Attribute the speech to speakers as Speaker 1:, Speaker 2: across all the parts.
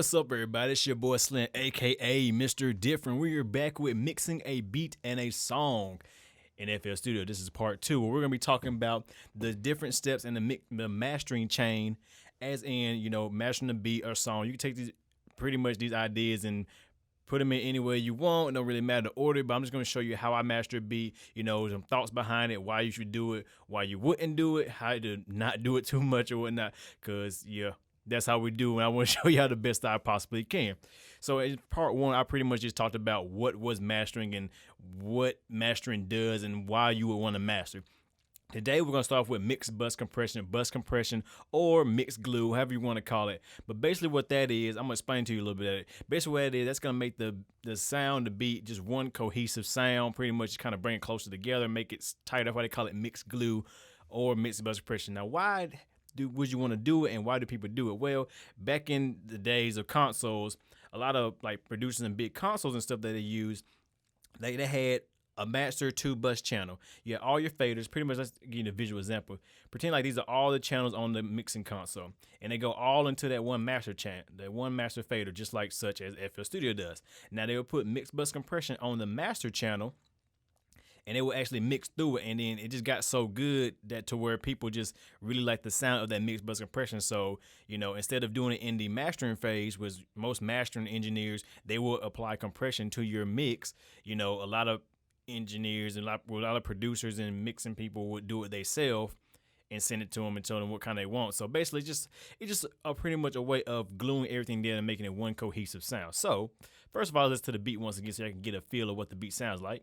Speaker 1: What's up, everybody? It's your boy Slim, aka Mr. Different. We're back with mixing a beat and a song in FL Studio. This is part 2, where we're gonna be talking about the different steps in the mastering chain, as in mastering the beat or song. You can take these ideas and put them in any way you want. It don't really matter the order, but I'm just going to show you how I master a beat, some thoughts behind it, why you should do it, why you wouldn't do it, how to not do it too much or whatnot, because, that's how we do, and I want to show you how the best I possibly can. So in part 1, I pretty much just talked about what was mastering and what mastering does and why you would want to master. Today, we're going to start off with mixed bus compression, or mixed glue, however you want to call it. But basically what that is, I'm going to explain to you a little bit of it. Basically what it is, that's going to make the sound, the beat, just one cohesive sound, pretty much kind of bring it closer together, make it tight. That's why they call it mixed glue or mixed bus compression. Now, why would you want to do it, and why do people do it? Well, back in the days of consoles, a lot of like producers and big consoles and stuff that they used, they had a master 2-bus channel. You have all your faders. Pretty much, let's give you a visual example. Pretend like these are all the channels on the mixing console, and they go all into that one master channel, that one master fader, just like such as FL Studio does. Now they will put mixed bus compression on the master channel, and it will actually mix through it, and then it just got so good that to where people just really like the sound of that mixed bus compression. So, instead of doing it in the mastering phase, was most mastering engineers, they will apply compression to your mix. A lot of engineers and a lot of producers and mixing people would do it themselves and send it to them and tell them what kind they want. So basically, it's just pretty much a way of gluing everything together and making it one cohesive sound. So first of all, let's to the beat once again so I can get a feel of what the beat sounds like.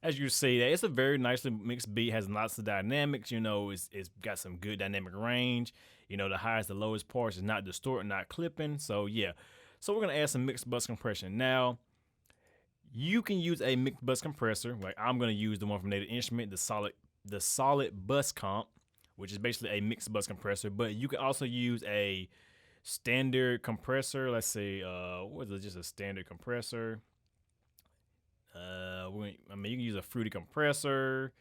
Speaker 1: As you see, that it's a very nicely mixed beat, has lots of dynamics. It's got some good dynamic range. The highest, the lowest parts is not distorting, not clipping. So yeah, so we're gonna add some mixed bus compression. Now, you can use a mixed bus compressor. Like I'm gonna use the one from Native Instrument, the solid bus comp, which is basically a mixed bus compressor. But you can also use a standard compressor. Let's say, what is it? Just a standard compressor. You can use a fruity compressor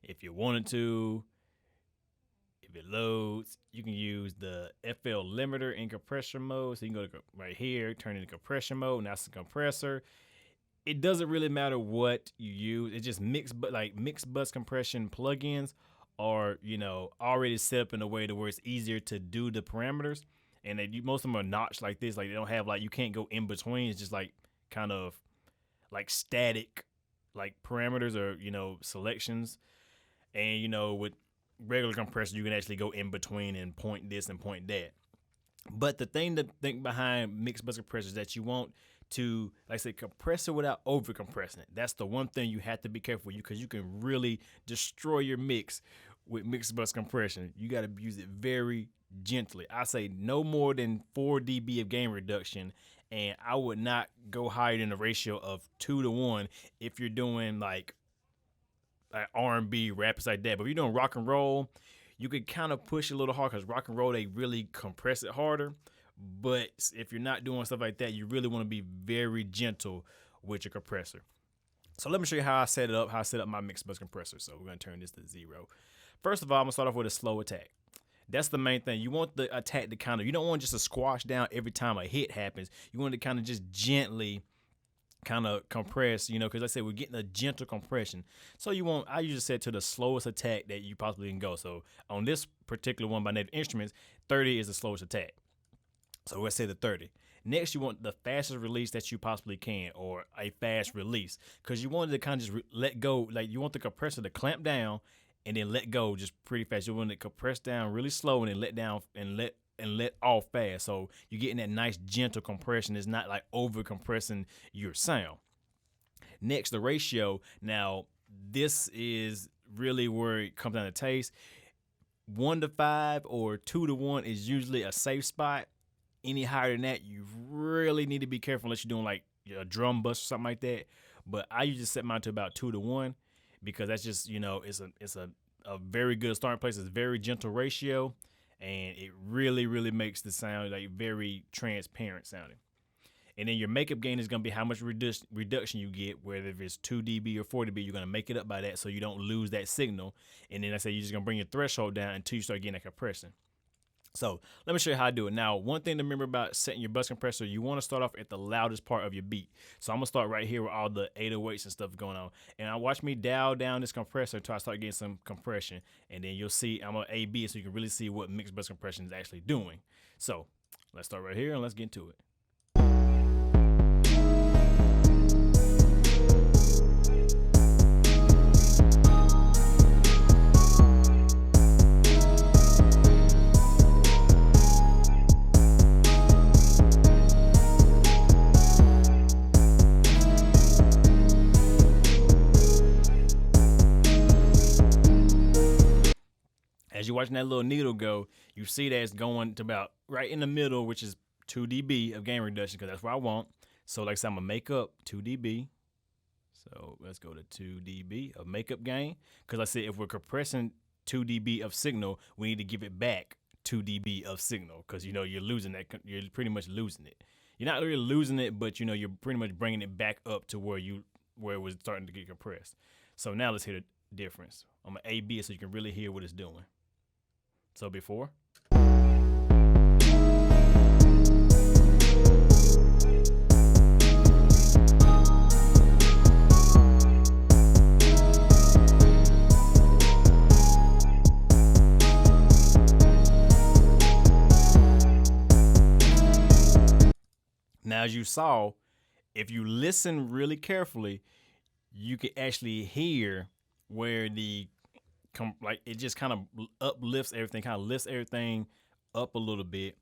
Speaker 1: if you wanted to. If it loads, you can use the FL limiter in compression mode. So you can go to right here, turn it into compression mode, and that's the compressor. It doesn't really matter what you use. It's just mixed bus compression plugins are already set up in a way to where it's easier to do the parameters. And most of them are notched like this. Like they don't have you can't go in between. It's just kind of like static parameters or selections. And with regular compressor you can actually go in between and point this and point that. But the thing to think behind mixed bus compressor is that you want to, like I say, compress it without over compressing it. That's the one thing you have to be careful with, because you can really destroy your mix with mixed bus compression. You got to use it very gently. I say no more than 4 dB of gain reduction, and I would not go higher than a ratio of 2-to-1 if you're doing like R&B, raps like that. But if you're doing rock and roll, you could kind of push a little hard, because rock and roll, they really compress it harder. But if you're not doing stuff like that, you really want to be very gentle with your compressor. So let me show you how I set it up, how I set up my mixed bus compressor. So we're going to turn this to 0. First of all, I'm going to start off with a slow attack. That's the main thing. You want the attack to you don't want just to squash down every time a hit happens. You want to kind of just gently kind of compress, because I said we're getting a gentle compression. So I usually set to the slowest attack that you possibly can go. So on this particular one by Native Instruments, 30 is the slowest attack. So let's say the 30. Next, you want the fastest release that you possibly can, or a fast release, because you want it to kind of just let go. Like you want the compressor to clamp down and then let go just pretty fast. You want it to compress down really slow and then let down and let off fast. So you're getting that nice gentle compression. It's not like over compressing your sound. Next, the ratio. Now, this is really where it comes down to taste. 1-to-5 or 2-to-1 is usually a safe spot. Any higher than that, you really need to be careful unless you're doing like a drum bus or something like that. But I usually set mine to about 2-to-1, because that's just, it's a very good starting place. It's a very gentle ratio. and it really makes the sound like very transparent sounding. And then your makeup gain is going to be how much reduction you get, whether if it's 2 dB or 4 dB, you're going to make it up by that so you don't lose that signal. And then I say you're just going to bring your threshold down until you start getting that compression. So let me show you how to do it. Now, one thing to remember about setting your bus compressor, you want to start off at the loudest part of your beat. So I'm going to start right here with all the 808s and stuff going on. And I watch me dial down this compressor until I start getting some compression. And then you'll see I'm going to A-B so you can really see what mixed bus compression is actually doing. So let's start right here and let's get into it. As you're watching that little needle go, you see that it's going to about right in the middle, which is 2 dB of gain reduction, because that's what I want. So like I said, I'm going to make up 2 dB. So let's go to 2 dB of makeup gain. Because I said if we're compressing 2 dB of signal, we need to give it back 2 dB of signal, because, you know, you're losing that. You're pretty much losing it. You're not really losing it, but, you know, you're pretty much bringing it back up to where it was starting to get compressed. So now let's hear the difference. I'm going to A-B it so you can really hear what it's doing. So before. Now, as you saw, if you listen really carefully, you can actually hear where like it just kind of uplifts everything, kind of lifts everything up a little bit,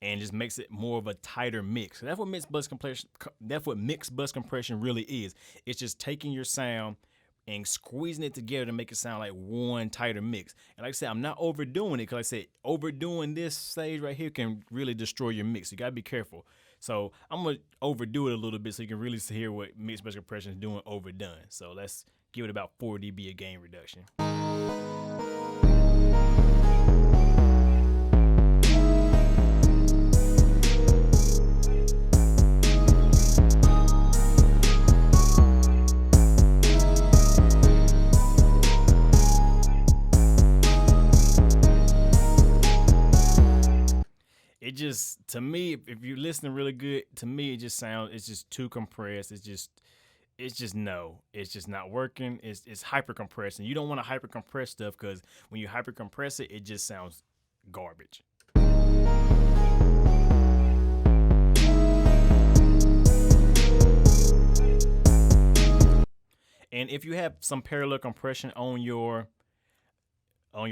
Speaker 1: and just makes it more of a tighter mix. So that's what mixed bus compression. That's what mixed bus compression really is. It's just taking your sound and squeezing it together to make it sound like one tighter mix. And like I said, I'm not overdoing it, because like I said, overdoing this stage right here can really destroy your mix. You gotta be careful. So I'm gonna overdo it a little bit so you can really hear what mixed bus compression is doing overdone. So let's give it about 4 dB of gain reduction. It just, to me, if you're listening really good, to me, it just sounds, it's just too compressed. It's just not working. It's hyper compressing. You don't want to hyper compress stuff, because when you hyper compress it, it just sounds garbage. And if you have some parallel compression on your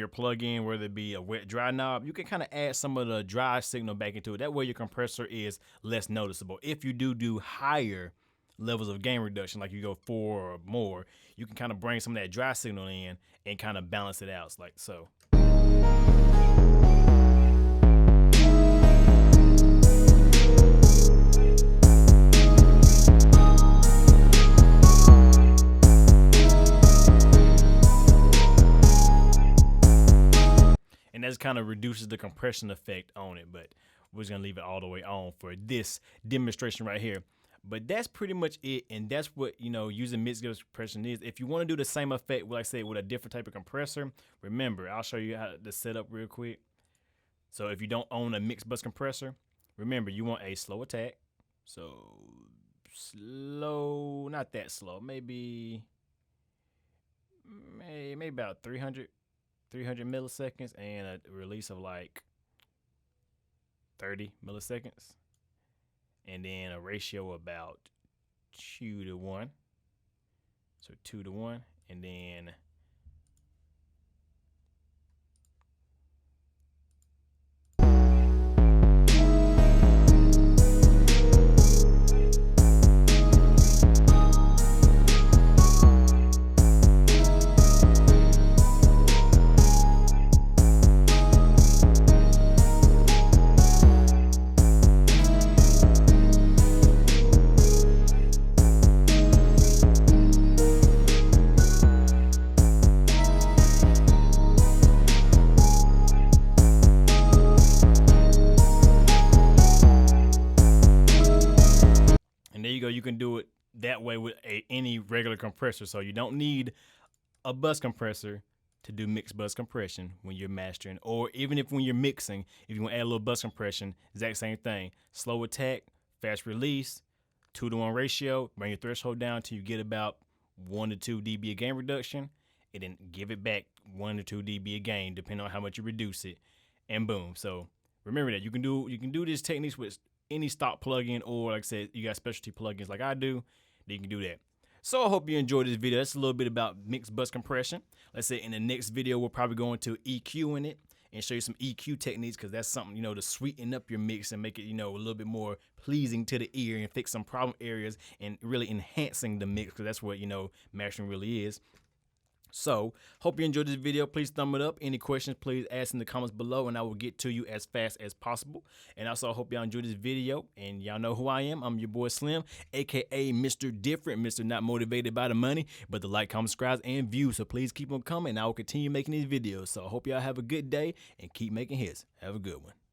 Speaker 1: plug-in, whether it be a wet dry knob, you can kind of add some of the dry signal back into it. That way your compressor is less noticeable. If you do higher levels of gain reduction, like you go 4 or more, you can kind of bring some of that dry signal in and kind of balance it out, like so. And that kind of reduces the compression effect on it, but we're just gonna leave it all the way on for this demonstration right here. But that's pretty much it, and that's what, you know, using mixed bus compression is. If you want to do the same effect, like I said, with a different type of compressor, remember, I'll show you how to set up real quick. So if you don't own a mixed bus compressor, remember, you want a slow attack. So slow, not that slow, maybe about 300 milliseconds, and a release of like 30 milliseconds. And then a ratio about 2 to 1. So 2 to 1. And then And there you go. You can do it that way with any regular compressor. So you don't need a bus compressor to do mixed bus compression when you're mastering, or even if when you're mixing, if you want to add a little bus compression, exact same thing. Slow attack, fast release, 2-to-1 ratio. Bring your threshold down till you get about 1 to 2 dB of gain reduction, and then give it back 1 to 2 dB of gain, depending on how much you reduce it, and boom. So remember that you can do these techniques with any stock plugin, or like I said, you got specialty plugins like I do, then you can do that. So I hope you enjoyed this video. That's a little bit about mixed bus compression. Let's say in the next video, we'll probably go into EQing it and show you some EQ techniques, because that's something, to sweeten up your mix and make it, a little bit more pleasing to the ear and fix some problem areas and really enhancing the mix, because that's what, mastering really is. So, hope you enjoyed this video. Please thumb it up. Any questions, please ask in the comments below, and I will get to you as fast as possible. And also, I hope y'all enjoyed this video, and y'all know who I am. I'm your boy Slim, aka Mr. Different, Mr. Not Motivated by the Money, but the like, comment, subscribe, and views. So please keep on coming, and I will continue making these videos. So I hope y'all have a good day, and keep making hits. Have a good one.